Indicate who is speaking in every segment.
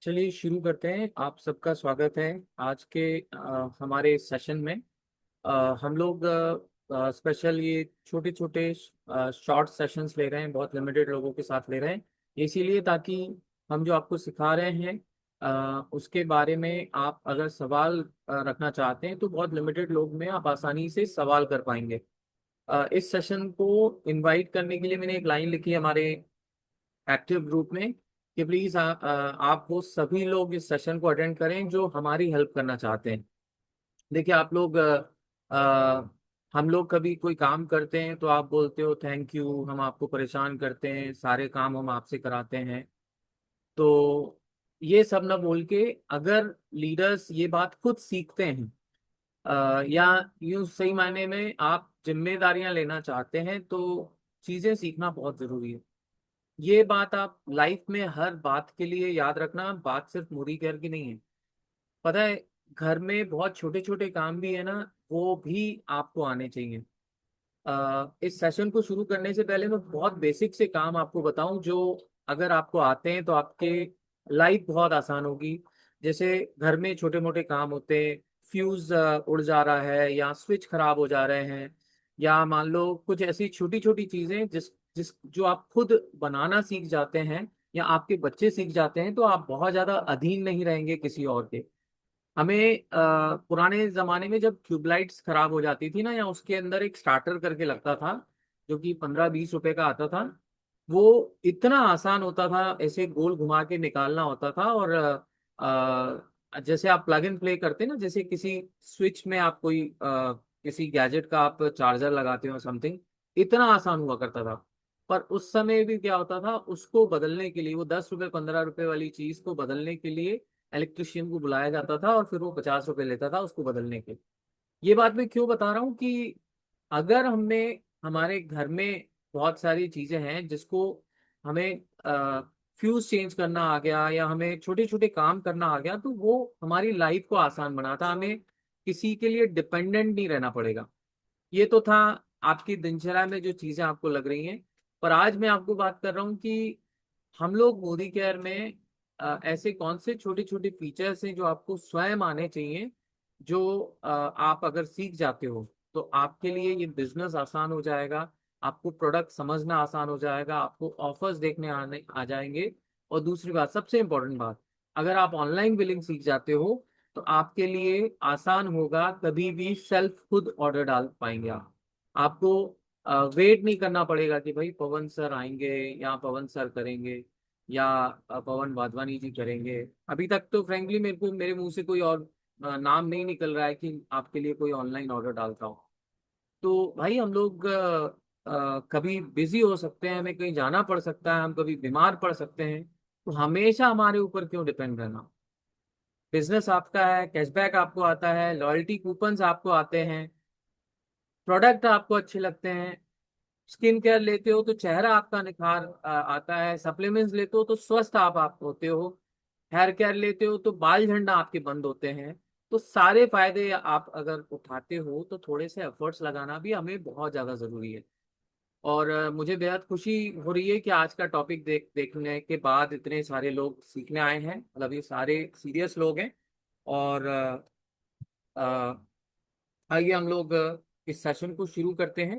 Speaker 1: चलिए शुरू करते हैं। आप सबका स्वागत है आज के हमारे सेशन में। हम लोग स्पेशल ये छोटे छोटे शॉर्ट सेशंस ले रहे हैं, बहुत लिमिटेड लोगों के साथ ले रहे हैं। इसीलिए ताकि हम जो आपको सिखा रहे हैं उसके बारे में आप अगर सवाल रखना चाहते हैं तो बहुत लिमिटेड लोग में आप आसानी से सवाल कर पाएंगे। इस सेशन को इनवाइट करने के लिए मैंने एक लाइन लिखी है हमारे एक्टिव ग्रुप में कि प्लीज आप वो सभी लोग इस सेशन को अटेंड करें जो हमारी हेल्प करना चाहते हैं। देखिए आप लोग हम लोग कभी कोई काम करते हैं तो आप बोलते हो थैंक यू, हम आपको परेशान करते हैं, सारे काम हम आपसे कराते हैं। तो ये सब ना बोल के अगर लीडर्स ये बात खुद सीखते हैं या यूं सही मायने में आप जिम्मेदारियां लेना चाहते हैं तो चीजें सीखना बहुत जरूरी है। ये बात आप लाइफ में हर बात के लिए याद रखना, बात सिर्फ मुरी केयर की नहीं है। पता है, घर में बहुत छोटे छोटे काम भी है ना, वो भी आपको आने चाहिए। इस सेशन को शुरू करने से पहले मैं बहुत बेसिक से काम आपको बताऊं जो अगर आपको आते हैं तो आपके लाइफ बहुत आसान होगी। जैसे घर में छोटे मोटे काम होते हैं, फ्यूज उड़ जा रहा है या स्विच खराब हो जा रहे हैं, या मान लो कुछ ऐसी छोटी छोटी चीजें जिस जिस जो आप खुद बनाना सीख जाते हैं या आपके बच्चे सीख जाते हैं तो आप बहुत ज्यादा अधीन नहीं रहेंगे किसी और के। हमें पुराने जमाने में जब ट्यूबलाइट्स खराब हो जाती थी ना, या उसके अंदर एक स्टार्टर करके लगता था जो कि 15-20 रुपए का आता था, वो इतना आसान होता था, ऐसे गोल घुमा के निकालना होता था। और जैसे आप प्लग इन प्ले करते हैं ना, जैसे किसी स्विच में आप कोई किसी गैजेट का आप चार्जर लगाते हो समथिंग, इतना आसान हुआ करता था। पर उस समय भी क्या होता था, उसको बदलने के लिए, वो 10 रुपए 15 रुपए वाली चीज को बदलने के लिए इलेक्ट्रिशियन को बुलाया जाता था और फिर वो 50 रुपए लेता था उसको बदलने के। ये बात मैं क्यों बता रहा हूँ कि अगर हमें हमारे घर में बहुत सारी चीजें हैं जिसको हमें फ्यूज चेंज करना आ गया या हमें छोटे छोटे काम करना आ गया तो वो हमारी लाइफ को आसान बनाता, हमें किसी के लिए डिपेंडेंट नहीं रहना पड़ेगा। ये तो था आपकी दिनचर्या में जो चीजें आपको लग रही हैं। पर आज मैं आपको बात कर रहा हूँ कि हम लोग मोदी केयर में ऐसे कौन से छोटे छोटे फीचर्स हैं जो आपको स्वयं आने चाहिए, जो आप अगर सीख जाते हो तो आपके लिए ये बिजनेस आसान हो जाएगा, आपको प्रोडक्ट समझना आसान हो जाएगा, आपको ऑफर्स देखने आने आ जाएंगे। और दूसरी बात, सबसे इंपॉर्टेंट बात, अगर आप ऑनलाइन बिलिंग सीख जाते हो तो आपके लिए आसान होगा, कभी भी सेल्फ खुद ऑर्डर डाल पाएंगे आप। आपको वेट नहीं करना पड़ेगा कि भाई पवन सर आएंगे या पवन सर करेंगे या पवन वाधवानी जी करेंगे। अभी तक तो फ्रेंकली मेरे को मेरे मुंह से कोई और नाम नहीं निकल रहा है कि आपके लिए कोई ऑनलाइन ऑर्डर डालता हो। तो भाई हम लोग कभी बिजी हो सकते हैं, हमें कहीं जाना पड़ सकता है, हम कभी बीमार पड़ सकते हैं, तो हमेशा हमारे ऊपर क्यों डिपेंड रहना। बिजनेस आपका है, कैशबैक आपको आता है, लॉयल्टी कूपन्स आपको आते हैं, प्रोडक्ट आपको अच्छे लगते हैं, स्किन केयर लेते हो तो चेहरा आपका निखार आता है, सप्लीमेंट्स लेते हो तो स्वस्थ आप होते हो, हेयर केयर लेते हो तो बाल झड़ना आपके बंद होते हैं। तो सारे फायदे आप अगर उठाते हो तो थोड़े से एफर्ट्स लगाना भी हमें बहुत ज्यादा जरूरी है। और मुझे बेहद खुशी हो रही है कि आज का टॉपिक देखने के बाद इतने सारे लोग सीखने आए हैं, मतलब ये सारे सीरियस लोग हैं। और आइए हम लोग इस सेशन को शुरू करते हैं।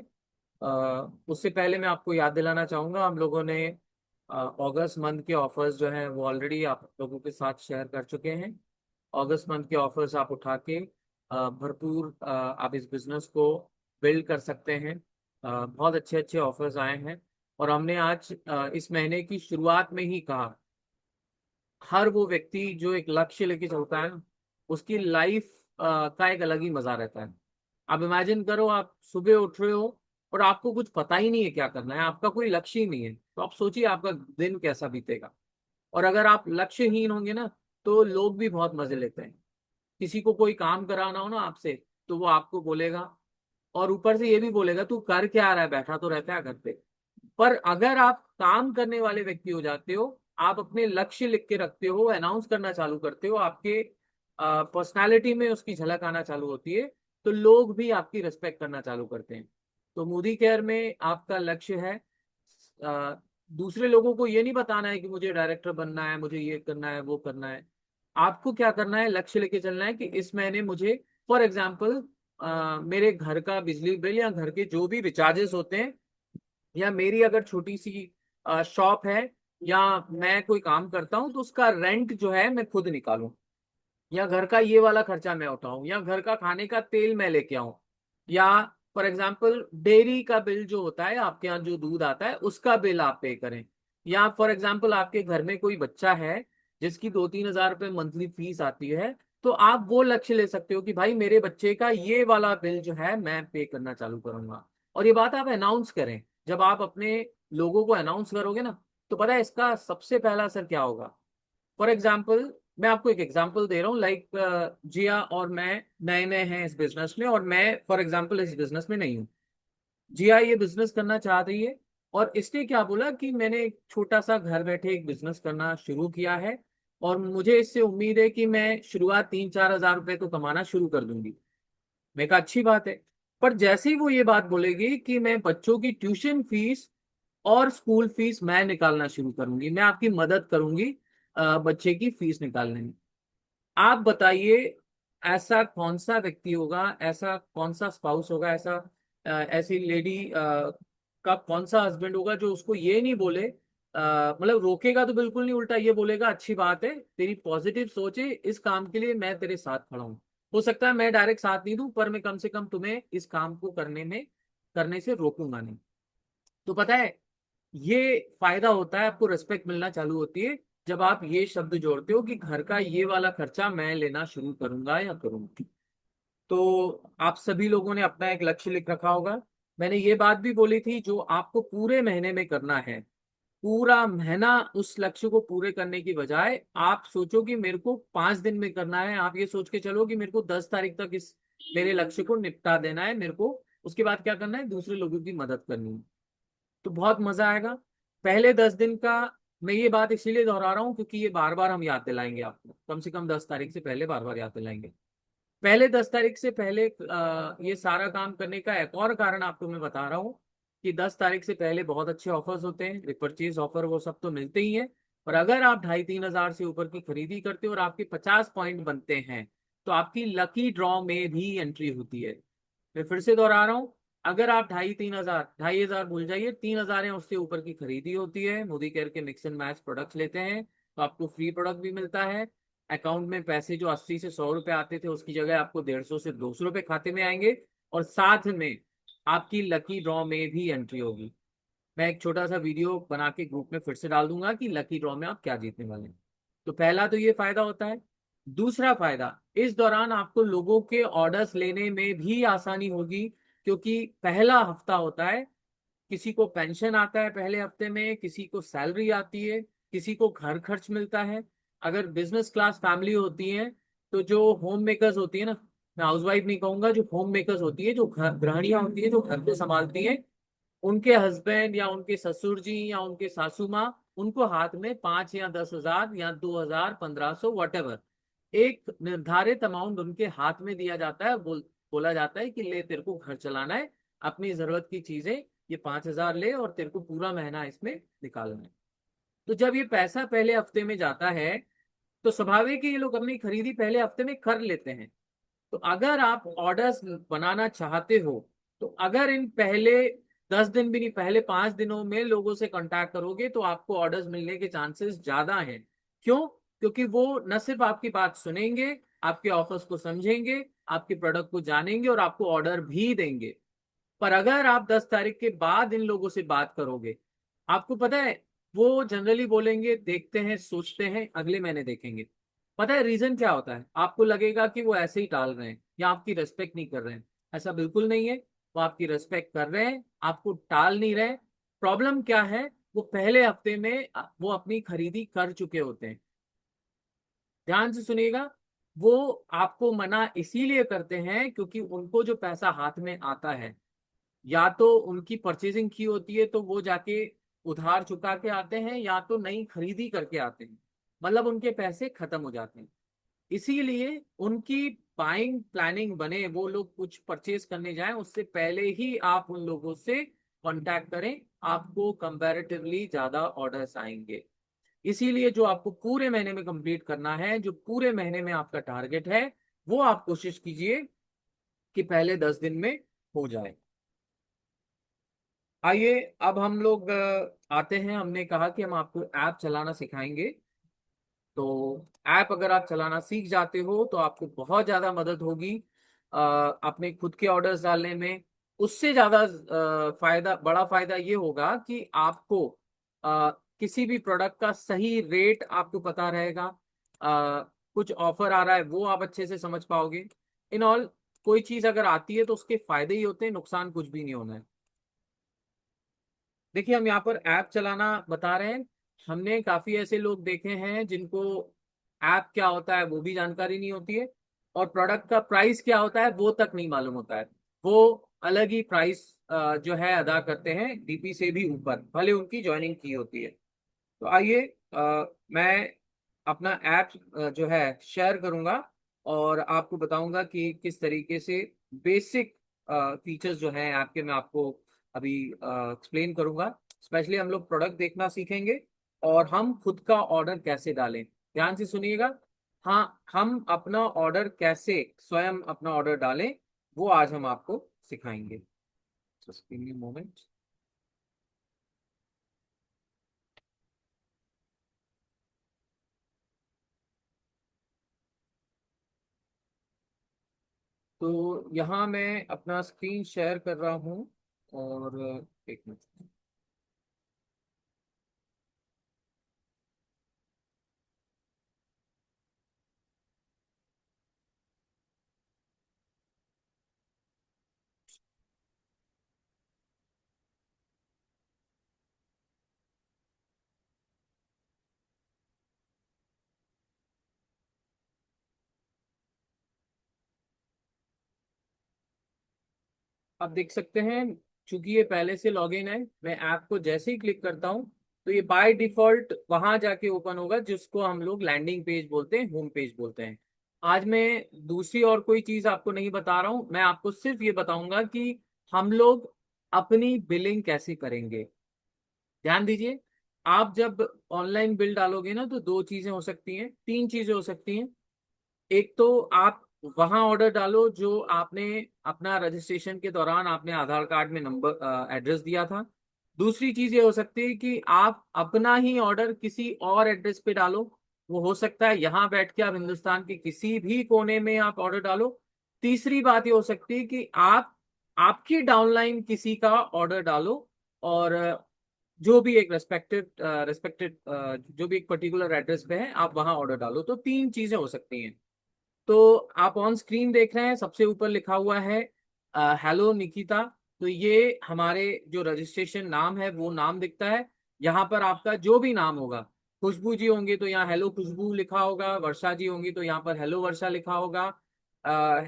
Speaker 1: उससे पहले मैं आपको याद दिलाना चाहूंगा, हम लोगों ने अगस्त मंथ के ऑफर्स जो हैं वो ऑलरेडी आप लोगों के साथ शेयर कर चुके हैं। अगस्त मंथ के ऑफर्स आप उठा के भरपूर आप इस बिजनेस को बिल्ड कर सकते हैं। बहुत अच्छे अच्छे ऑफर्स आए हैं। और हमने आज इस महीने की शुरुआत में ही कहा, हर वो व्यक्ति जो एक लक्ष्य लेके चलता है ना, उसकी लाइफ का एक अलग ही मजा रहता है। आप इमेजिन करो, आप सुबह उठ रहे हो और आपको कुछ पता ही नहीं है क्या करना है, आपका कोई लक्ष्य ही नहीं है, तो आप सोचिए आपका दिन कैसा बीतेगा। और अगर आप लक्ष्यहीन होंगे ना, तो लोग भी बहुत मजे लेते हैं। किसी को कोई काम कराना हो ना आपसे, तो वो आपको बोलेगा और ऊपर से ये भी बोलेगा तू कर क्या रहा है, बैठा तो रहता है घर पे। पर अगर आप काम करने वाले व्यक्ति हो जाते हो, आप अपने लक्ष्य लिख के रखते हो, अनाउंस करना चालू करते हो, आपके पर्सनालिटी में उसकी झलक आना चालू होती है, तो लोग भी आपकी रिस्पेक्ट करना चालू करते हैं। तो मोदी केयर में आपका लक्ष्य है दूसरे लोगों को ये नहीं बताना है कि मुझे डायरेक्टर बनना है, मुझे ये करना है, वो करना है। आपको क्या करना है, लक्ष्य लेके चलना है कि इस महीने मुझे, फॉर एग्जाम्पल, मेरे घर का बिजली बिल या घर के जो भी रिचार्जेस होते हैं, या मेरी अगर छोटी सी शॉप है, या मैं कोई काम करता हूँ तो उसका रेंट जो है मैं खुद निकालूं, या घर का ये वाला खर्चा मैं उठाऊं, या घर का खाने का तेल मैं लेके आऊं, या फॉर एग्जाम्पल डेयरी का बिल जो होता है, आपके यहाँ जो दूध आता है उसका बिल आप पे करें, या फॉर एग्जाम्पल आपके घर में कोई बच्चा है जिसकी 2-3 हज़ार रुपये मंथली फीस आती है, तो आप वो लक्ष्य ले सकते हो कि भाई मेरे बच्चे का ये वाला बिल जो है मैं पे करना चालू करूंगा। और ये बात आप अनाउंस करें। जब आप अपने लोगों को अनाउंस करोगे ना, तो पता है इसका सबसे पहला असर क्या होगा। फॉर एग्जाम्पल, मैं आपको एक एग्जाम्पल दे रहा हूँ, लाइक जिया और मैं नए नए हैं इस बिजनेस में, और मैं फॉर एग्जाम्पल इस बिजनेस में नहीं हूँ। जिया ये बिजनेस करना चाह रही है, और इसने क्या बोला कि मैंने एक छोटा सा घर बैठे एक बिजनेस करना शुरू किया है, और मुझे इससे उम्मीद है कि मैं शुरुआत 3-4 हज़ार रुपए तो कमाना शुरू कर दूंगी। मैं कहा अच्छी बात है। पर जैसे ही वो ये बात बोलेगी कि मैं बच्चों की ट्यूशन फीस और स्कूल फीस मैं निकालना शुरू करूंगी, मैं आपकी मदद करूंगी बच्चे की फीस निकालने में, आप बताइए ऐसा कौन सा व्यक्ति होगा, ऐसा कौन सा स्पाउस होगा, ऐसा ऐसी लेडी का कौन सा हस्बैंड होगा जो उसको ये नहीं बोले, मतलब रोकेगा तो बिल्कुल नहीं, उल्टा ये बोलेगा अच्छी बात है, तेरी पॉजिटिव सोच है, इस काम के लिए मैं तेरे साथ खड़ा हूं। हो सकता है मैं डायरेक्ट साथ नहीं दूं, पर मैं कम से कम तुम्हें इस काम को करने से रोकूंगा नहीं। तो पता है, ये फायदा होता है, आपको रिस्पेक्ट मिलना चालू होती है जब आप ये शब्द जोड़ते हो कि घर का ये वाला खर्चा मैं लेना शुरू करूंगा या करूंगी। तो आप सभी लोगों ने अपना एक लक्ष्य लिख रखा होगा। मैंने ये बात भी बोली थी, जो आपको पूरे महीने में करना है, पूरा महीना उस लक्ष्य को पूरे करने की बजाय आप सोचो कि मेरे को 5 दिन में करना है। आप ये सोच के चलो कि मेरे को 10 तारीख तक इस मेरे लक्ष्य को निपटा देना है, मेरे को उसके बाद क्या करना है, दूसरे लोगों की मदद करनी है। तो बहुत मजा आएगा। पहले 10 दिन का मैं ये बात इसीलिए दोहरा रहा हूँ क्योंकि ये बार बार हम याद दिलाएंगे आपको, कम से कम 10 तारीख से पहले बार बार याद दिलाएंगे। पहले 10 तारीख से पहले ये सारा काम करने का एक और कारण आपको मैं बता रहा हूँ कि 10 तारीख से पहले बहुत अच्छे ऑफर्स होते हैं, रिपर्चेज ऑफर वो सब तो मिलते ही हैं। पर अगर आप 2,500-3,000 से ऊपर की खरीदी करते हो और आपके 50 पॉइंट बनते हैं, तो आपकी लकी ड्रॉ में भी एंट्री होती है। मैं फिर से दोहरा रहा हूँ, अगर आप 2,500-3,000, 2,500 भूल जाइए, 3,000 है उससे ऊपर की खरीदी होती है, मोदी केयर के मिक्स एंड मैच प्रोडक्ट्स लेते हैं, तो आपको फ्री प्रोडक्ट भी मिलता है। अकाउंट में पैसे जो 80 से 100 रुपए आते थे उसकी जगह आपको 150 से 200 रुपए खाते में आएंगे, और साथ में आपकी लकी ड्रॉ में भी एंट्री होगी। मैं एक छोटा सा वीडियो बना के ग्रुप में फिर से डाल दूंगा कि लकी ड्रॉ में आप क्या जीतने वाले हैं। तो पहला तो ये फायदा होता है। दूसरा फायदा, इस दौरान आपको लोगों के ऑर्डर्स लेने में भी आसानी होगी, क्योंकि पहला हफ्ता होता है, किसी को पेंशन आता है पहले हफ्ते में, किसी को सैलरी आती है, किसी को घर खर्च मिलता है। अगर बिजनेस क्लास फैमिली होती है, तो जो होम मेकर्स होती है ना, मैं हाउसवाइफ नहीं कहूंगा, जो होम मेकर्स होती है, जो गृहिणियां होती है, जो घर को संभालती है, उनके हस्बैंड या उनके ससुर जी या उनके सासू माँ, उनको हाथ में 5 या 10 हज़ार या 2,000, 1,500 वट, एक निर्धारित अमाउंट उनके हाथ में दिया जाता है। बोला जाता है कि ले तेरे को घर चलाना है, अपनी जरूरत की चीजें, ये 5,000 ले और तेरे को पूरा महीना इसमें निकालना है। तो जब ये पैसा पहले हफ्ते में जाता है, तो स्वाभाविक है ये लोग अपनी खरीदी पहले हफ्ते में कर लेते हैं। तो अगर आप ऑर्डर्स बनाना चाहते हो, तो अगर इन पहले 10 दिन भी नहीं, पहले 5 दिनों में लोगों से कांटेक्ट करोगे, तो आपको ऑर्डर्स मिलने के चांसेस ज्यादा हैं। क्यों? क्योंकि वो न सिर्फ आपकी बात सुनेंगे, आपके ऑफर्स को समझेंगे, आपके प्रोडक्ट को जानेंगे और आपको ऑर्डर भी देंगे। पर अगर आप 10 तारीख के बाद इन लोगों से बात करोगे, आपको पता है वो जनरली बोलेंगे देखते हैं, सोचते हैं, अगले महीने देखेंगे। पता है रीजन क्या होता है? आपको लगेगा कि वो ऐसे ही टाल रहे हैं या आपकी रेस्पेक्ट नहीं कर रहे हैं। ऐसा बिल्कुल नहीं है, वो आपकी रेस्पेक्ट कर रहे हैं, आपको टाल नहीं रहे। प्रॉब्लम क्या है, वो पहले हफ्ते में वो अपनी खरीदी कर चुके होते हैं। ध्यान से सुनिएगा, वो आपको मना इसीलिए करते हैं क्योंकि उनको जो पैसा हाथ में आता है, या तो उनकी परचेजिंग की होती है तो वो जाके उधार चुका के आते हैं, या तो नई खरीदी करके आते हैं, मतलब उनके पैसे खत्म हो जाते हैं। इसीलिए उनकी बाइंग प्लानिंग बने, वो लोग कुछ परचेज करने जाएं उससे पहले ही आप उन लोगों से कांटेक्ट करें, आपको कंपैरेटिवली ज्यादा ऑर्डर्स आएंगे। इसीलिए जो आपको पूरे महीने में कंप्लीट करना है, जो पूरे महीने में आपका टारगेट है, वो आप कोशिश कीजिए कि पहले 10 दिन में हो जाए। आइए अब हम लोग आते हैं। हमने कहा कि हम आपको ऐप चलाना सिखाएंगे। तो ऐप अगर आप चलाना सीख जाते हो तो आपको बहुत ज्यादा मदद होगी अपने खुद के ऑर्डर्स डालने में। उससे ज्यादा फायदा, बड़ा फायदा ये होगा कि आपको अ, किसी भी प्रोडक्ट का सही रेट आपको पता रहेगा। कुछ ऑफर आ रहा है वो आप अच्छे से समझ पाओगे। इन ऑल, कोई चीज अगर आती है तो उसके फायदे ही होते हैं, नुकसान कुछ भी नहीं होना है। देखिए, हम यहाँ पर ऐप चलाना बता रहे हैं। हमने काफी ऐसे लोग देखे हैं जिनको ऐप क्या होता है वो भी जानकारी नहीं होती है, और प्रोडक्ट का प्राइस क्या होता है वो तक नहीं मालूम होता है। वो अलग ही प्राइस जो है अदा करते हैं डीपी से भी ऊपर, भले उनकी ज्वाइनिंग की होती है। तो आइए मैं अपना ऐप जो है शेयर करूंगा और आपको बताऊंगा कि किस तरीके से बेसिक फीचर्स जो हैं ऐप के मैं आपको अभी एक्सप्लेन करूंगा। स्पेशली हम लोग प्रोडक्ट देखना सीखेंगे और हम खुद का ऑर्डर कैसे डालें। ध्यान से सुनिएगा। हाँ, हम अपना ऑर्डर कैसे स्वयं अपना ऑर्डर डालें वो आज हम आपको सिखाएंगे। Just give me a moment. तो यहाँ मैं अपना स्क्रीन शेयर कर रहा हूँ और एक मिनट। आप देख सकते हैं, चूंकि ये पहले से लॉगिन है, मैं ऐप को जैसे ही क्लिक करता हूँ तो ये बाय डिफॉल्ट वहां जाके ओपन होगा जिसको हम लोग लैंडिंग पेज बोलते हैं, होम पेज बोलते हैं। आज मैं दूसरी और कोई चीज आपको नहीं बता रहा हूँ, मैं आपको सिर्फ ये बताऊंगा कि हम लोग अपनी बिलिंग कैसे करेंगे। ध्यान दीजिए, आप जब ऑनलाइन बिल डालोगे ना तो दो चीजें हो सकती हैं, तीन चीजें हो सकती हैं। एक तो आप वहां ऑर्डर डालो जो आपने अपना रजिस्ट्रेशन के दौरान आपने आधार कार्ड में नंबर एड्रेस दिया था। दूसरी चीज ये हो सकती है कि आप अपना ही ऑर्डर किसी और एड्रेस पे डालो। वो हो सकता है यहाँ बैठ के आप हिंदुस्तान के किसी भी कोने में आप ऑर्डर डालो। तीसरी बात ये हो सकती है कि आप आपकी डाउनलाइन किसी का ऑर्डर डालो और जो भी एक रेस्पेक्टेड जो भी एक पर्टिकुलर एड्रेस पे है आप वहां ऑर्डर डालो। तो तीन चीजें हो सकती हैं। तो आप ऑन स्क्रीन देख रहे हैं, सबसे ऊपर लिखा हुआ है हेलो निकिता। तो ये हमारे जो रजिस्ट्रेशन नाम है वो नाम दिखता है। यहाँ पर आपका जो भी नाम होगा, खुशबू जी होंगे तो यहाँ हेलो खुशबू लिखा होगा, वर्षा जी होंगी तो यहाँ पर हेलो वर्षा लिखा होगा,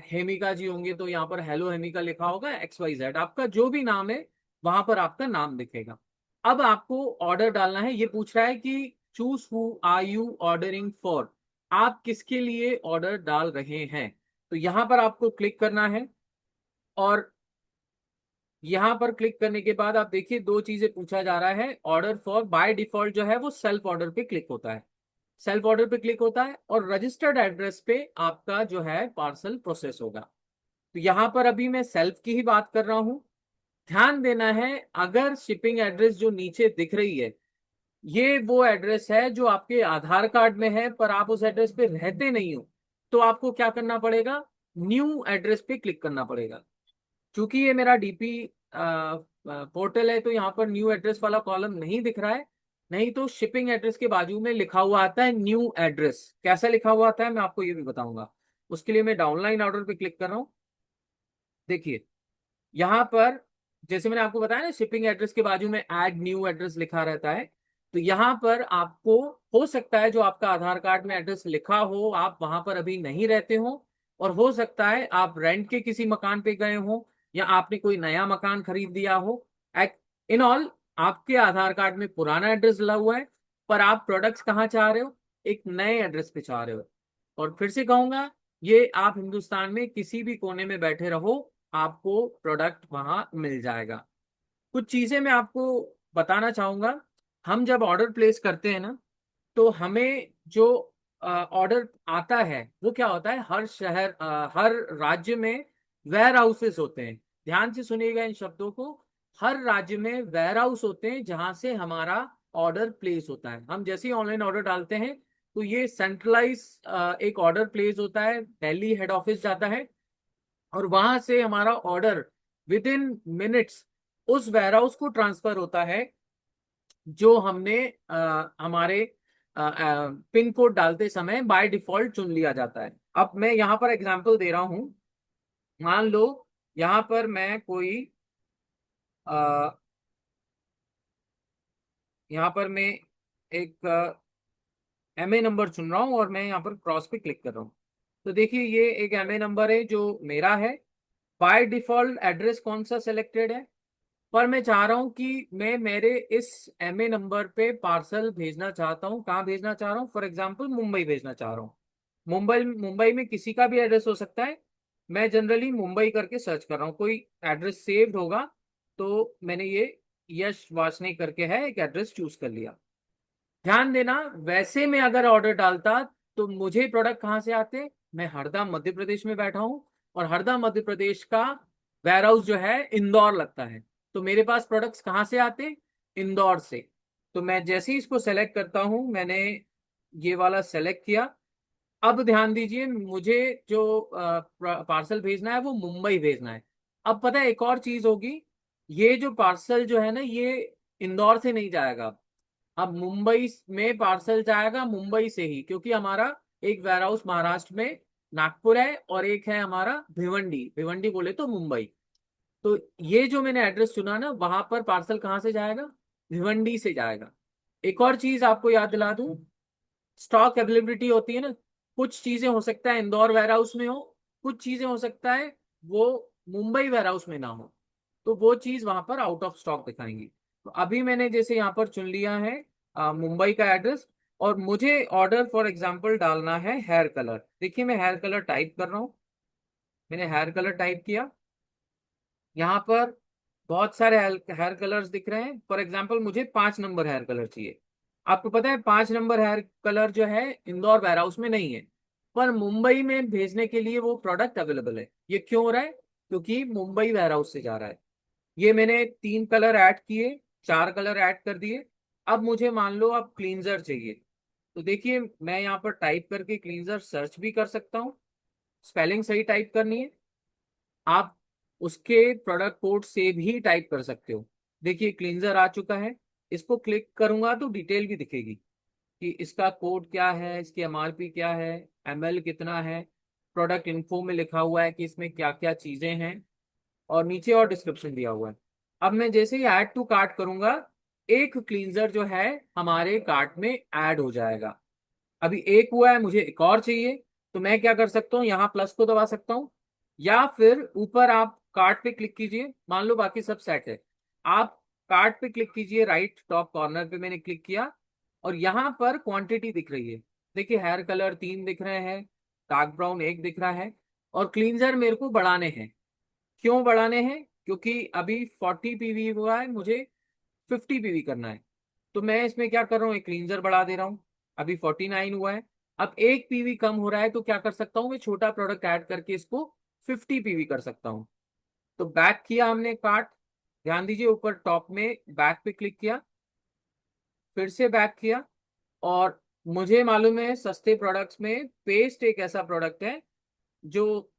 Speaker 1: हेमिका जी होंगे तो यहाँ पर हेलो हेमिका लिखा होगा, XYZ आपका जो भी नाम है वहां पर आपका नाम दिखेगा। अब आपको ऑर्डर डालना है। ये पूछ रहा है कि choose who are you ordering for, आप किसके लिए ऑर्डर डाल रहे हैं। तो यहां पर आपको क्लिक करना है और यहां पर क्लिक करने के बाद आप देखिए दो चीजें पूछा जा रहा है। ऑर्डर फॉर बाय डिफॉल्ट जो है वो सेल्फ ऑर्डर पे क्लिक होता है, सेल्फ ऑर्डर पे क्लिक होता है और रजिस्टर्ड एड्रेस पे आपका जो है पार्सल प्रोसेस होगा। तो यहां पर अभी मैं सेल्फ की ही बात कर रहा हूं। ध्यान देना है, अगर शिपिंग एड्रेस जो नीचे दिख रही है ये वो एड्रेस है जो आपके आधार कार्ड में है पर आप उस एड्रेस पे रहते नहीं हो, तो आपको क्या करना पड़ेगा, न्यू एड्रेस पे क्लिक करना पड़ेगा। क्योंकि ये मेरा डीपी पोर्टल है तो यहाँ पर न्यू एड्रेस वाला कॉलम नहीं दिख रहा है। नहीं तो शिपिंग एड्रेस के बाजू में लिखा हुआ आता है न्यू एड्रेस। कैसा लिखा हुआ आता है मैं आपको ये भी बताऊंगा। उसके लिए मैं डाउनलाइन ऑर्डर पे क्लिक कर रहा हूँ। देखिए, यहाँ पर जैसे मैंने आपको बताया ना, शिपिंग एड्रेस के बाजू में ऐड न्यू एड्रेस लिखा रहता है। तो यहाँ पर आपको हो सकता है जो आपका आधार कार्ड में एड्रेस लिखा हो आप वहां पर अभी नहीं रहते हो, और हो सकता है आप रेंट के किसी मकान पे गए हो या आपने कोई नया मकान खरीद दिया हो। इन ऑल, आपके आधार कार्ड में पुराना एड्रेस डला हुआ है पर आप प्रोडक्ट्स कहाँ चाह रहे हो, एक नए एड्रेस पे चाह रहे हो। और फिर से कहूंगा, ये आप हिंदुस्तान में किसी भी कोने में बैठे रहो आपको प्रोडक्ट वहां मिल जाएगा। कुछ चीजें मैं आपको बताना चाहूंगा। हम जब ऑर्डर प्लेस करते हैं ना, तो हमें जो ऑर्डर आता है वो क्या होता है, हर शहर हर राज्य में वेयर हाउसेस होते हैं। ध्यान से सुनिएगा इन शब्दों को। हर राज्य में वेयर हाउस होते हैं जहां से हमारा ऑर्डर प्लेस होता है। हम जैसे ही ऑनलाइन ऑर्डर डालते हैं तो ये सेंट्रलाइज एक ऑर्डर प्लेस होता है, दिल्ली हेड ऑफिस जाता है, और वहां से हमारा ऑर्डर विद इन मिनट्स उस वेयर हाउस को ट्रांसफर होता है जो हमने हमारे पिन कोड डालते समय बाय डिफॉल्ट चुन लिया जाता है। अब मैं यहाँ पर एग्जांपल दे रहा हूँ। मान लो यहाँ पर मैं कोई अ, यहाँ पर मैं एक एमए नंबर चुन रहा हूँ और मैं यहाँ पर क्रॉस पे क्लिक कर रहा हूँ। तो देखिए ये एक एमए नंबर है जो मेरा है। बाय डिफॉल्ट एड्रेस कौन सा सिलेक्टेड है, पर मैं चाह रहा हूँ कि मैं मेरे इस एमए नंबर पे पार्सल भेजना चाहता हूँ। कहाँ भेजना चाह रहा हूँ, फॉर एग्जांपल मुंबई भेजना चाह रहा हूँ। मुंबई मुंबई में किसी का भी एड्रेस हो सकता है। मैं जनरली मुंबई करके सर्च कर रहा हूँ, कोई एड्रेस सेव्ड होगा तो मैंने ये यश वासनी करके है एक एड्रेस चूज कर लिया। ध्यान देना, वैसे में अगर ऑर्डर डालता तो मुझे प्रोडक्ट कहाँ से आते, मैं हरदा मध्य प्रदेश में बैठा हूँ और हरदा मध्य प्रदेश का वेयर हाउस जो है इंदौर लगता है। तो मेरे पास प्रोडक्ट्स कहाँ से आते, इंदौर से। तो मैं जैसे ही इसको सेलेक्ट करता हूँ, मैंने ये वाला सेलेक्ट किया। अब ध्यान दीजिए, मुझे जो पार्सल भेजना है वो मुंबई भेजना है। अब पता है एक और चीज होगी, ये जो पार्सल जो है ना ये इंदौर से नहीं जाएगा। अब मुंबई में पार्सल जाएगा, मुंबई से ही, क्योंकि हमारा एक वेयर हाउस महाराष्ट्र में नागपुर है और एक है हमारा भिवंडी, भिवंडी बोले तो मुंबई। तो ये जो मैंने एड्रेस चुना ना, वहां पर पार्सल कहाँ से जाएगा, भिवंडी से जाएगा। एक और चीज आपको याद दिला दूं, स्टॉक अवेलेबिलिटी होती है ना, कुछ चीजें हो सकता है इंदौर वेयर हाउस में हो, कुछ चीजें हो सकता है वो मुंबई वेयर हाउस में ना हो, तो वो चीज वहां पर आउट ऑफ स्टॉक दिखाएंगी। तो अभी मैंने जैसे यहाँ पर चुन लिया है मुंबई का एड्रेस, और मुझे ऑर्डर फॉर एग्जांपल डालना है हेयर कलर। देखिए मैं हेयर कलर टाइप कर रहा हूँ। मैंने हेयर कलर टाइप किया। यहाँ पर बहुत सारे हेयर कलर्स दिख रहे हैं। फॉर एग्जाम्पल मुझे 5 नंबर हेयर कलर चाहिए। आपको पता है 5 नंबर हेयर कलर जो है इंदौर वेयर हाउस में नहीं है, पर मुंबई में भेजने के लिए वो प्रोडक्ट अवेलेबल है। ये क्यों हो रहा है, क्योंकि मुंबई वेयर हाउस से जा रहा है। ये मैंने 3 कलर ऐड किए, 4 कलर ऐड कर दिए। अब मुझे मान लो अब क्लींजर चाहिए, तो देखिए मैं यहाँ पर टाइप करके क्लींजर सर्च भी कर सकता हूँ। स्पेलिंग सही टाइप करनी है, आप उसके प्रोडक्ट कोड से भी टाइप कर सकते हो। देखिए क्लींजर आ चुका है। इसको क्लिक करूंगा तो डिटेल भी दिखेगी कि इसका कोड क्या है, इसकी एमआरपी क्या है, एमएल कितना है। प्रोडक्ट इन्फो में लिखा हुआ है कि इसमें क्या क्या चीजें हैं, और नीचे और डिस्क्रिप्शन दिया हुआ है। अब मैं जैसे ही ऐड टू कार्ट करूंगा, एक क्लींजर जो है हमारे कार्ट में ऐड हो जाएगा। अभी एक हुआ है, मुझे एक और चाहिए। तो मैं क्या कर सकता हूँ, यहाँ प्लस को दबा सकता हूँ, या फिर ऊपर आप कार्ट पे क्लिक कीजिए। मान लो बाकी सब सेट है, आप कार्ट पे क्लिक कीजिए, राइट टॉप कॉर्नर पे मैंने क्लिक किया, और यहाँ पर क्वांटिटी दिख रही है। देखिए हेयर कलर 3 दिख रहे हैं, डार्क ब्राउन 1 दिख रहा है, और क्लींजर मेरे को बढ़ाने हैं। क्यों बढ़ाने हैं, क्योंकि अभी 40 पीवी हुआ है, मुझे 50 पीवी करना है। तो मैं इसमें क्या कर रहा हूँ, एक क्लींजर बढ़ा दे रहा हूँ। अभी 49 हुआ है। अब 1 पीवी कम हो रहा है, तो क्या कर सकता हूँ, मैं छोटा प्रोडक्ट ऐड करके इसको 50 पीवी कर सकता हूँ। तो बैक किया हमने कार्ट। ध्यान दीजिए ऊपर टॉप में बैक पे क्लिक किया, फिर से बैक किया, और मुझे मालूम है सस्ते प्रोडक्ट्स में पेस्ट एक ऐसा प्रोडक्ट है जो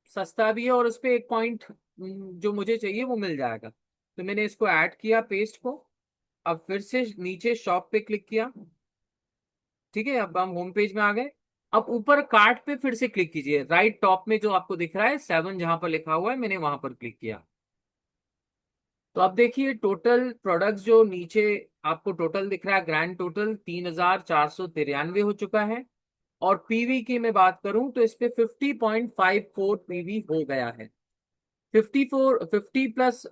Speaker 1: सस्ता भी है और उस पे 1 पॉइंट जो मुझे चाहिए वो मिल जाएगा। तो मैंने इसको ऐड किया पेस्ट को। अब फिर से नीचे शॉप पे क्लिक किया। ठीक है, अब हम होम पेज में आ गए। अब ऊपर कार्ट पे फिर से क्लिक कीजिए, राइट टॉप में जो आपको दिख रहा है 7 जहां पर लिखा हुआ है, मैंने वहां पर क्लिक किया। तो अब देखिए टोटल प्रोडक्ट्स जो नीचे आपको टोटल दिख रहा है, ग्रैंड टोटल 3493 हो चुका है। और पीवी की मैं बात करूं तो इस पे 50.54 पीवी हो गया है। 50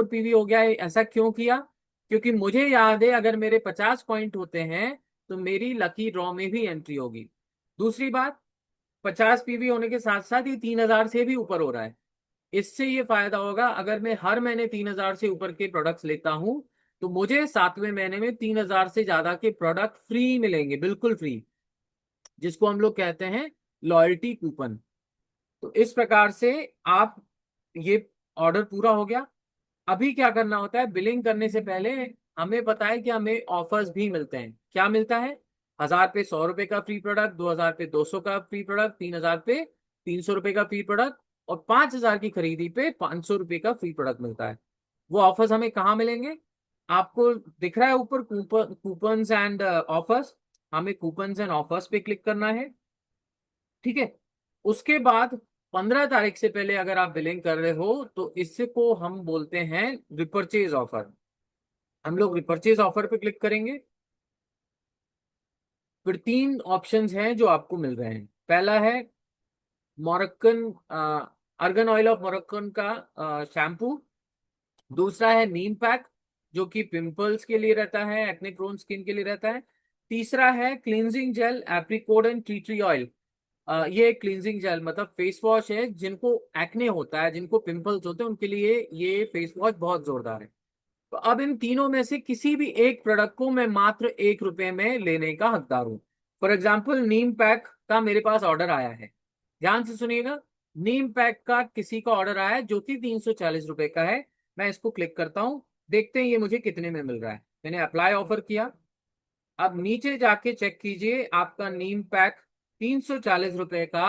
Speaker 1: पीवी हो गया है। ऐसा क्यों किया, क्योंकि मुझे याद है अगर मेरे 50 पॉइंट होते हैं तो मेरी लकी ड्रॉ में भी एंट्री होगी। दूसरी बात, 50 पीवी होने के साथ साथ ये 3000 से भी ऊपर हो रहा है। इससे ये फायदा होगा, अगर मैं हर महीने 3,000 से ऊपर के प्रोडक्ट्स लेता हूं तो मुझे 7वें महीने में 3,000 से ज्यादा के प्रोडक्ट फ्री मिलेंगे, बिल्कुल फ्री, जिसको हम लोग कहते हैं लॉयल्टी कूपन। तो इस प्रकार से आप, ये ऑर्डर पूरा हो गया। अभी क्या करना होता है, बिलिंग करने से पहले हमें पता है कि हमें ऑफर्स भी मिलते हैं। क्या मिलता है? 1,000 पे 100 रुपए का फ्री प्रोडक्ट, 2,000 पे 200 का फ्री प्रोडक्ट, 3,000 पे 300 रुपए का फ्री प्रोडक्ट, और 5,000 की खरीदी पे 500 रुपए का फ्री प्रोडक्ट मिलता है। वो ऑफर्स हमें कहाँ मिलेंगे? आपको दिख रहा है ऊपर कूपन एंड ऑफर्स। हमें कूपन एंड ऑफर्स पे क्लिक करना है। ठीक है। उसके बाद 15 तारीख से पहले अगर आप बिलिंग कर रहे हो तो इससे को हम बोलते हैं रिपर्चेज ऑफर। हम लोग रिपर्चेज ऑफर पे क्लिक करेंगे। फिर 3 ऑप्शंस हैं जो आपको मिल रहे हैं। पहला है Moroccan, organ oil of Moroccan का शैम्पू। दूसरा है नीम पैक, जो कि पिंपल्स के लिए रहता है, एक्ने प्रोन स्किन के लिए रहता है। तीसरा है cleansing gel apricot and tea tree oil. ये क्लींजिंग जेल मतलब फेस वॉश है, जिनको एक्ने होता है, जिनको पिंपल्स होते हैं, उनके लिए ये फेस वॉश बहुत जोरदार है। तो अब इन तीनों में से किसी भी एक प्रोडक्ट को मैं मात्र 1 रुपए में लेने का हकदार हूं। फॉर एग्जाम्पल नीम पैक का मेरे पास ऑर्डर आया है। ध्यान से सुनिएगा। नीम पैक का किसी का ऑर्डर आया है जो कि 340 रुपए का है। मैं इसको क्लिक करता हूं, देखते हैं ये मुझे कितने में मिल रहा है। मैंने अप्लाई ऑफर किया। अब नीचे जाके चेक कीजिए, आपका नीम पैक 340 रुपए का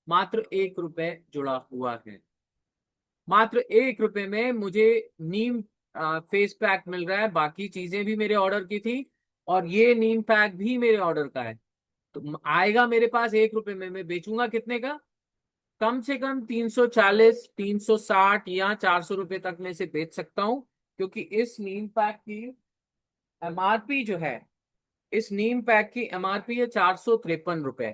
Speaker 1: मात्र 1 रुपए जुड़ा हुआ है। मात्र 1 रुपए में मुझे नीम फेस पैक मिल रहा है। बाकी चीजें भी मेरे ऑर्डर की थी और ये नीम पैक भी मेरे ऑर्डर का है। तो आएगा मेरे पास 1 रुपए में, मैं बेचूंगा कितने का? कम से कम 340, 360 या 400 रुपए तक में से बेच सकता हूं, क्योंकि इस नीम पैक की एमआरपी जो है, इस नीम पैक की एमआरपी है 453 रुपए।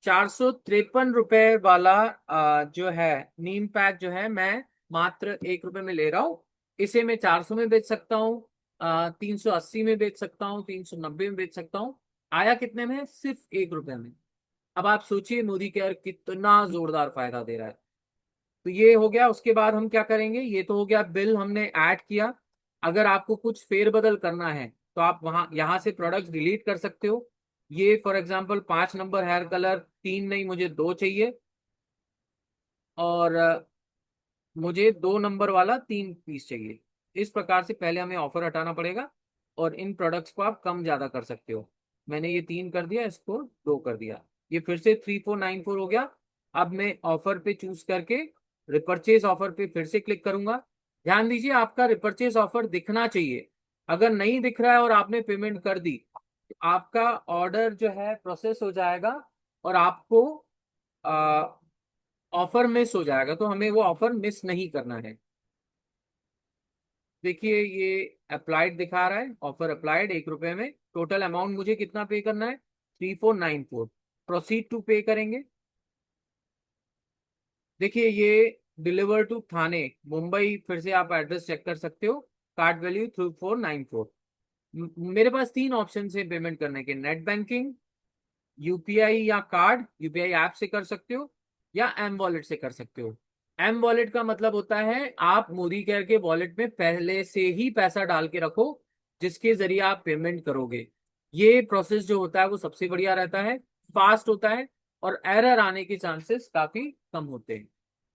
Speaker 1: 453 रुपए वाला जो है नीम पैक जो है, मैं मात्र 1 रुपए में ले रहा हूँ। इसे मैं 400 में बेच सकता हूँ, 380 में बेच सकता हूँ, 390 में बेच सकता हूँ। आया कितने में? सिर्फ 1 रुपए में। अब आप सोचिए मोदी केयर कितना जोरदार फायदा दे रहा है। तो ये हो गया। उसके बाद हम क्या करेंगे, ये तो हो गया बिल हमने ऐड किया। अगर आपको कुछ फेरबदल करना है तो आप वहां यहां से प्रोडक्ट डिलीट कर सकते हो। ये for example 5 number here colour, 3 नहीं मुझे 2 चाहिए, और मुझे 2 नंबर वाला 3 पीस चाहिए। इस प्रकार से पहले हमें ऑफर हटाना पड़ेगा और इन प्रोडक्ट्स को आप कम ज्यादा कर सकते हो। मैंने ये 3 कर दिया, इसको 2 कर दिया। ये फिर से 3494 हो गया। अब मैं ऑफर पे चूज करके रिपर्चेज ऑफर पे फिर से क्लिक करूंगा। ध्यान दीजिए, आपका रिपर्चेज ऑफर दिखना चाहिए। अगर नहीं दिख रहा है और आपने पेमेंट कर दी तो आपका ऑर्डर जो है प्रोसेस हो जाएगा और आपको ऑफर मिस हो जाएगा। तो हमें वो ऑफर मिस नहीं करना है। देखिए ये अप्लाइड दिखा रहा है, ऑफर अप्लाइड 1 रुपए में। टोटल अमाउंट मुझे कितना पे करना है? 3494। प्रोसीड टू पे करेंगे। देखिए ये डिलीवर टू थाने मुंबई, फिर से आप एड्रेस चेक कर सकते हो। Card value 3494। मेरे पास 3 ऑप्शन है पेमेंट करने के: नेट बैंकिंग, यूपीआई या कार्ड। यूपीआई ऐप से कर सकते हो या एम वॉलेट से कर सकते हो। एम वॉलेट का मतलब होता है आप मोदी केयर के वॉलेट में पहले से ही पैसा डाल के रखो, जिसके जरिए आप पेमेंट करोगे। ये प्रोसेस जो होता है वो सबसे बढ़िया रहता है, फास्ट होता है, और एरर आने के चांसेस काफी कम होते हैं।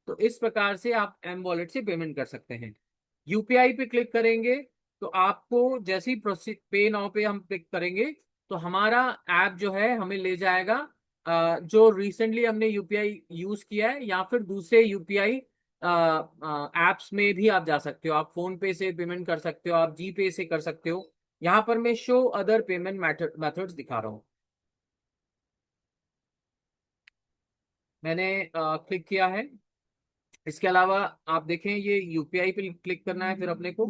Speaker 1: तो इस प्रकार से आप एम वॉलेट से पेमेंट कर सकते हैं। यूपीआई पे क्लिक करेंगे तो आपको जैसे ही प्रोसीड पे नाउ पे हम क्लिक करेंगे तो हमारा ऐप जो है हमें ले जाएगा जो रिसेंटली हमने यूपीआई यूज किया है, या फिर दूसरे यूपीआई एप्स में भी आप जा सकते हो। आप फोन पे से पेमेंट कर सकते हो, आप जी पे से कर सकते हो। यहाँ पर मैं शो अदर पेमेंट मेथड्स दिखा रहा हूँ। मैंने क्लिक किया है। इसके अलावा आप देखें, ये यूपीआई पे क्लिक करना है। फिर अपने को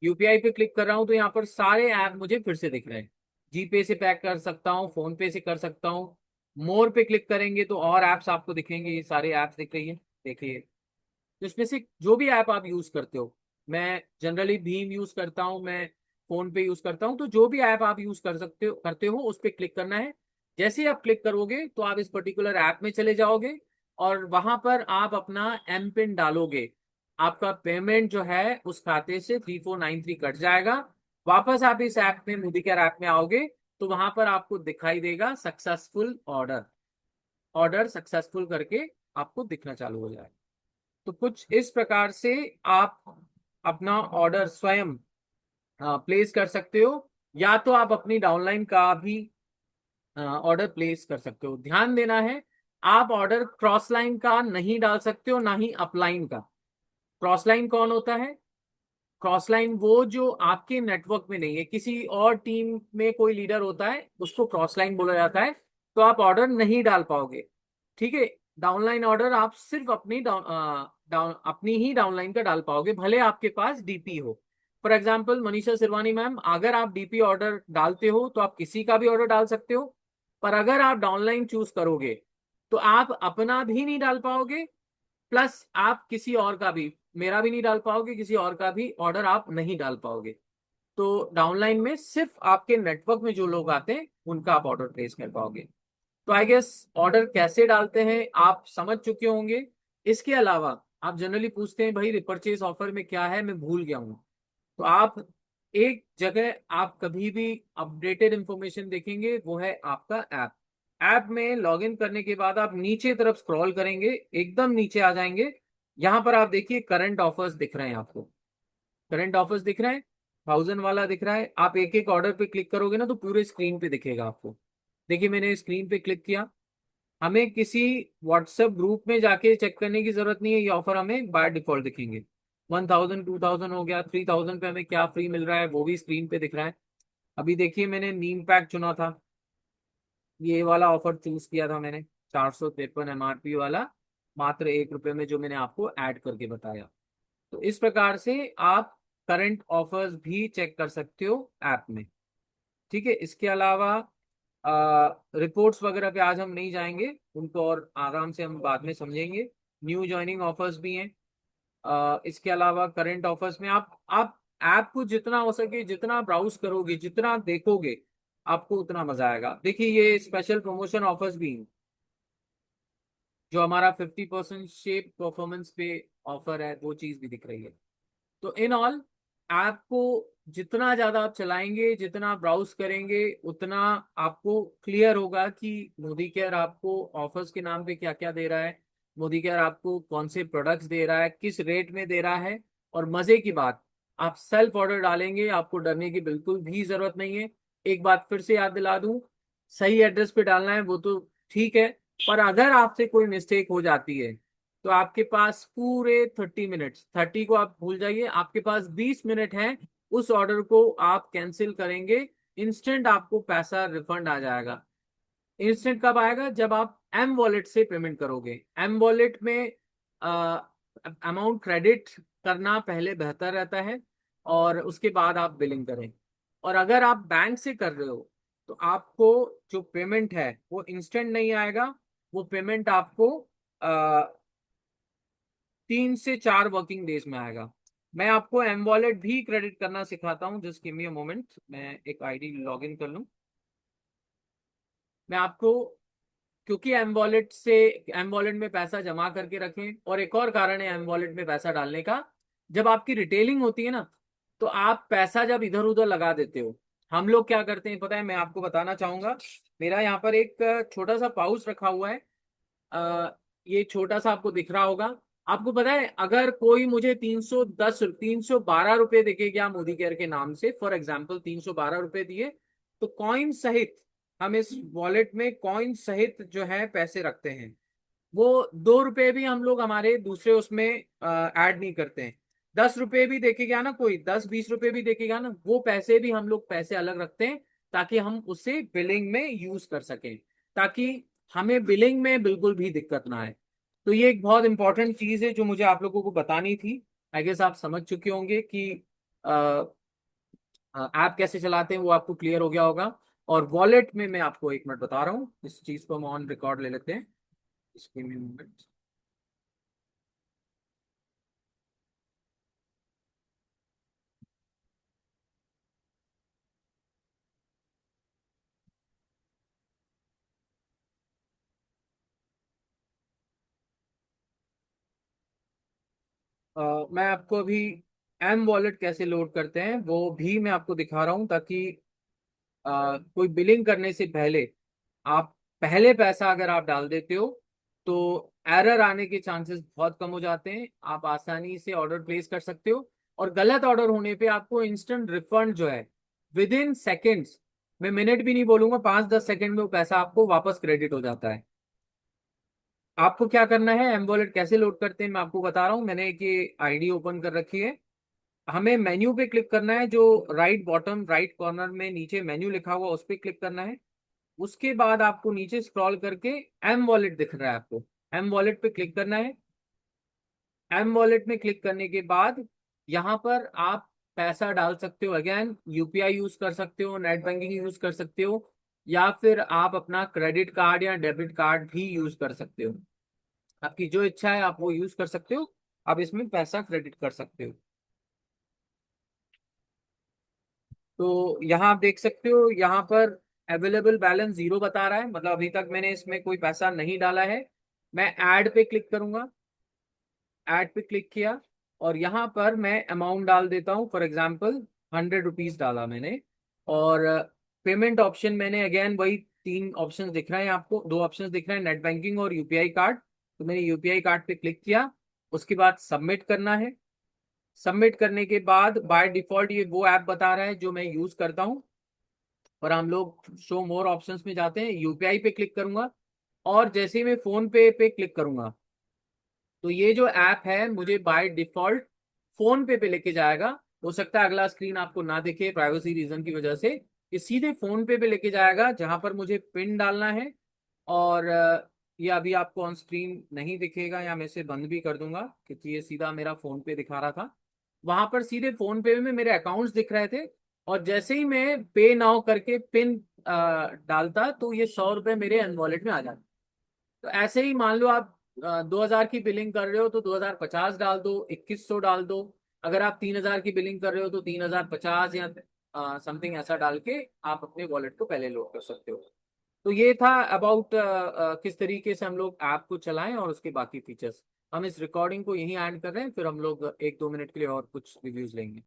Speaker 1: यूपीआई पे क्लिक कर रहा हूं तो यहाँ पर सारे ऐप मुझे फिर से दिख रहे हैं। जीपे से पैक कर सकता हूँ, फोन पे से कर सकता हूँ। मोर पे क्लिक करेंगे तो और ऐप्स आपको दिखेंगे। ये सारे ऐप्स दिख रही है, देखिए। तो इसमें से जो भी ऐप आप यूज करते हो, मैं जनरली भीम यूज करता हूँ, मैं फोन पे यूज करता हूँ, तो जो भी ऐप आप यूज कर सकते हो करते हो उस पर क्लिक करना है। जैसे ही आप क्लिक करोगे तो आप इस पर्टिकुलर ऐप में चले जाओगे। और वहां पर आप अपना एम पिन डालोगे, आपका पेमेंट जो है उस खाते से 3493 कट जाएगा। वापस आप इस ऐप में, मोदी केयर ऐप में आओगे तो वहां पर आपको दिखाई देगा सक्सेसफुल ऑर्डर, ऑर्डर सक्सेसफुल करके आपको दिखना चालू हो जाएगा। तो कुछ इस प्रकार से आप अपना ऑर्डर स्वयं प्लेस कर सकते हो, या तो आप अपनी डाउनलाइन का भी ऑर्डर प्लेस कर सकते हो। ध्यान देना है, आप ऑर्डर क्रॉस लाइन का नहीं डाल सकते हो, ना ही अपलाइन का। क्रॉस लाइन कौन होता है? क्रॉस लाइन वो जो आपके नेटवर्क में नहीं है, किसी और टीम में कोई लीडर होता है, उसको क्रॉस लाइन बोला जाता है। तो आप ऑर्डर नहीं डाल पाओगे, ठीक है। डाउनलाइन ऑर्डर आप सिर्फ अपनी ही डाउनलाइन का डाल पाओगे, भले आपके पास डीपी हो। For example Manisha Sirwani ma'am, अगर आप डीपी ऑर्डर डालते हो तो आप किसी का भी ऑर्डर डाल सकते हो, पर अगर आप डाउनलाइन चूज करोगे तो आप अपना भी नहीं डाल पाओगे, प्लस आप किसी और का भी, मेरा भी नहीं डाल पाओगे, किसी और का भी ऑर्डर आप नहीं डाल पाओगे। तो डाउनलाइन में सिर्फ आपके नेटवर्क में जो लोग आते हैं उनका आप ऑर्डर प्लेस कर पाओगे। तो आई गेस ऑर्डर कैसे डालते हैं आप समझ चुके होंगे। इसके अलावा आप जनरली पूछते हैं भाई रिपर्चेज ऑफर में क्या है, मैं भूल गया हूँ। तो आप एक जगह आप कभी भी अपडेटेड इंफॉर्मेशन देखेंगे, वो है आपका ऐप। ऐप में लॉगिन करने के बाद आप नीचे तरफ स्क्रॉल करेंगे, एकदम नीचे आ जाएंगे। यहां पर आप देखिए करंट ऑफर्स दिख रहे हैं आपको, करंट ऑफर्स दिख रहे हैं, 1000 वाला दिख रहा है। आप एक एक ऑर्डर पे क्लिक करोगे ना तो पूरे स्क्रीन पे दिखेगा आपको। देखिए मैंने स्क्रीन पे क्लिक किया। हमें किसी व्हाट्सएप ग्रुप में जाके चेक करने की जरूरत नहीं है, ये ऑफर हमें बाय डिफॉल्ट दिखेंगे। 1000, 2000 हो गया, 3000 पे हमें क्या फ्री मिल रहा है वो भी स्क्रीन पे दिख रहा है। अभी देखिए मैंने नीम पैक चुना था, ये वाला ऑफर चूज किया था मैंने, 453 एमआरपी वाला, मात्र 1 रुपए में, जो मैंने आपको ऐड करके बताया। तो इस प्रकार से आप करंट ऑफर्स भी चेक कर सकते हो ऐप में, ठीक है। इसके अलावा रिपोर्ट्स वगैरह पे आज हम नहीं जाएंगे, उनको और आराम से हम बाद में समझेंगे। न्यू ज्वाइनिंग ऑफर्स भी हैं। इसके अलावा करंट ऑफर्स में आप ऐप को जितना हो सके जितना ब्राउज करोगे, जितना देखोगे, आपको उतना मजा आएगा। देखिए ये स्पेशल प्रमोशन ऑफर्स भी हैं, जो हमारा 50% शेप परफॉर्मेंस पे ऑफर है, वो चीज भी दिख रही है। तो इन ऑल, ऐप को जितना ज्यादा आप चलाएंगे, जितना ब्राउज करेंगे, उतना आपको क्लियर होगा कि मोदी केयर आपको ऑफर्स के नाम पे क्या क्या दे रहा है, मोदी केयर आपको कौन से प्रोडक्ट्स दे रहा है, किस रेट में दे रहा है। और मजे की बात, आप सेल्फ ऑर्डर डालेंगे, आपको डरने की बिल्कुल भी जरूरत नहीं है। एक बात फिर से याद दिला दूं, सही एड्रेस पे डालना है वो तो ठीक है, पर अगर आपसे कोई मिस्टेक हो जाती है तो आपके पास पूरे 30 मिनट्स, 30 को आप भूल जाइए, आपके पास 20 मिनट हैं। उस ऑर्डर को आप कैंसिल करेंगे, इंस्टेंट आपको पैसा रिफंड आ जाएगा। इंस्टेंट कब आएगा? जब आप एम वॉलेट से पेमेंट करोगे। एम वॉलेट में अमाउंट क्रेडिट करना पहले बेहतर रहता है, और उसके बाद आप बिलिंग करें। और अगर आप बैंक से कर रहे हो तो आपको जो पेमेंट है वो इंस्टेंट नहीं आएगा, वो पेमेंट आपको 3 से 4 वर्किंग डेज में आएगा। मैं आपको एम वॉलेट भी क्रेडिट करना सिखाता हूँ, just give me a moment, मैं एक आईडी लॉग इन कर लूँ। मैं आपको, क्योंकि एम वॉलेट से, एम वॉलेट में पैसा जमा करके रखें, और एक और कारण है एम वॉलेट में पैसा डालने का, जब आपकी रिटेलिंग होती है ना, तो आप पैसा जब इधर उधर लगा देते हो। हम लोग क्या करते हैं पता है, मैं आपको बताना चाहूंगा। मेरा यहाँ पर एक छोटा सा पाउच रखा हुआ है, आ, ये छोटा सा आपको दिख रहा होगा। आपको पता है अगर कोई मुझे 312 रुपए देके गया मोदी केयर के नाम से, फॉर एग्जाम्पल 312 रुपए दिए, तो कॉइन सहित, हम इस वॉलेट में कॉइन सहित जो है पैसे रखते हैं। वो 2 रुपए भी हम लोग हमारे दूसरे उसमें ऐड नहीं करते हैं। 10 रुपए भी देके गया ना कोई, 10-20 रुपए भी देके गया ना, वो पैसे भी हम लोग पैसे अलग रखते हैं, ताकि हम उसे बिलिंग में यूज कर सकें, ताकि हमें बिलिंग में बिल्कुल भी दिक्कत ना आए। तो ये एक बहुत इंपॉर्टेंट चीज है जो मुझे आप लोगों को बतानी थी। आई गेस आप समझ चुके होंगे कि ऐप कैसे चलाते हैं, वो आपको क्लियर हो गया होगा। और वॉलेट में मैं आपको एक मिनट बता रहा हूँ, इस चीज को हम ऑन रिकॉर्ड ले लेते हैं। इसके मिनट, मैं आपको अभी एम वॉलेट कैसे लोड करते हैं वो भी मैं आपको दिखा रहा हूँ, ताकि कोई बिलिंग करने से पहले आप पहले पैसा अगर आप डाल देते हो तो एरर आने के चांसेस बहुत कम हो जाते हैं। आप आसानी से ऑर्डर प्लेस कर सकते हो, और गलत ऑर्डर होने पे आपको इंस्टेंट रिफंड जो है विद इन सेकेंड्स, मैं मिनट भी नहीं बोलूंगा, 5-10 सेकंड में वो पैसा आपको वापस क्रेडिट हो जाता है। आपको क्या करना है, एम वॉलेट कैसे लोड करते हैं मैं आपको बता रहा हूँ। मैंने एक ये आईडी ओपन कर रखी है। हमें मेन्यू पे क्लिक करना है, जो राइट बॉटम राइट कॉर्नर में नीचे मेन्यू लिखा हुआ उस पर क्लिक करना है। उसके बाद आपको नीचे स्क्रॉल करके एम वॉलेट दिख रहा है, आपको एम वॉलेट पे क्लिक करना है। एम वॉलेट में क्लिक करने के बाद यहाँ पर आप पैसा डाल सकते हो। अगेन यूपीआई यूज कर सकते हो, नेट बैंकिंग यूज कर सकते हो, या फिर आप अपना क्रेडिट कार्ड या डेबिट कार्ड भी यूज कर सकते हो। आपकी जो इच्छा है आप वो यूज कर सकते हो। आप इसमें पैसा क्रेडिट कर सकते हो। तो यहाँ आप देख सकते हो, यहाँ पर अवेलेबल बैलेंस 0 बता रहा है, मतलब अभी तक मैंने इसमें कोई पैसा नहीं डाला है। मैं ऐड पे क्लिक करूंगा। ऐड पे क्लिक किया और यहाँ पर मैं अमाउंट डाल देता हूँ। फॉर एग्जाम्पल 100 रुपीज डाला मैंने। और पेमेंट ऑप्शन मैंने अगेन वही 3 ऑप्शन दिख रहे हैं आपको, 2 ऑप्शन दिख रहे हैं, नेट बैंकिंग और यूपीआई कार्ड। तो मैंने यूपीआई कार्ड पे क्लिक किया। उसके बाद सबमिट करना है। सबमिट करने के बाद बाय डिफॉल्ट ये वो ऐप बता रहा है जो मैं यूज करता हूँ। और हम लोग शो मोर ऑप्शंस में जाते हैं, यूपीआई पे क्लिक करूंगा। और जैसे ही मैं फोन पे क्लिक करूंगा तो ये जो ऐप है मुझे बाय डिफॉल्ट फोन पे लेके जाएगा। हो सकता है अगला स्क्रीन आपको ना दिखे प्राइवेसी रीजन की वजह से। ये सीधे फोन पे लेके जाएगा जहां पर मुझे पिन डालना है। और ये अभी आपको ऑन स्क्रीन नहीं दिखेगा, या मैं इसे बंद भी कर दूंगा क्योंकि ये सीधा मेरा फोन पे दिखा रहा था। वहां पर सीधे फोन पे में मेरे अकाउंट्स दिख रहे थे। और जैसे ही मैं पे नाउ करके पिन डालता तो ये 100 रुपये मेरे एन वॉलेट में आ जाते। तो ऐसे ही मान लो आप 2,000 की बिलिंग कर रहे हो तो 2,050 डाल दो, 2,100 डाल दो। अगर आप 3,000 की बिलिंग कर रहे हो तो 3,050 या समथिंग ऐसा डाल के आप अपने वॉलेट को पहले लोड कर सकते हो। तो ये था अबाउट किस तरीके से हम लोग ऐप को चलाएं और उसके बाकी फीचर्स। हम इस रिकॉर्डिंग को यहीं एंड कर रहे हैं, फिर हम लोग 1-2 मिनट के लिए और कुछ रिव्यूज लेंगे।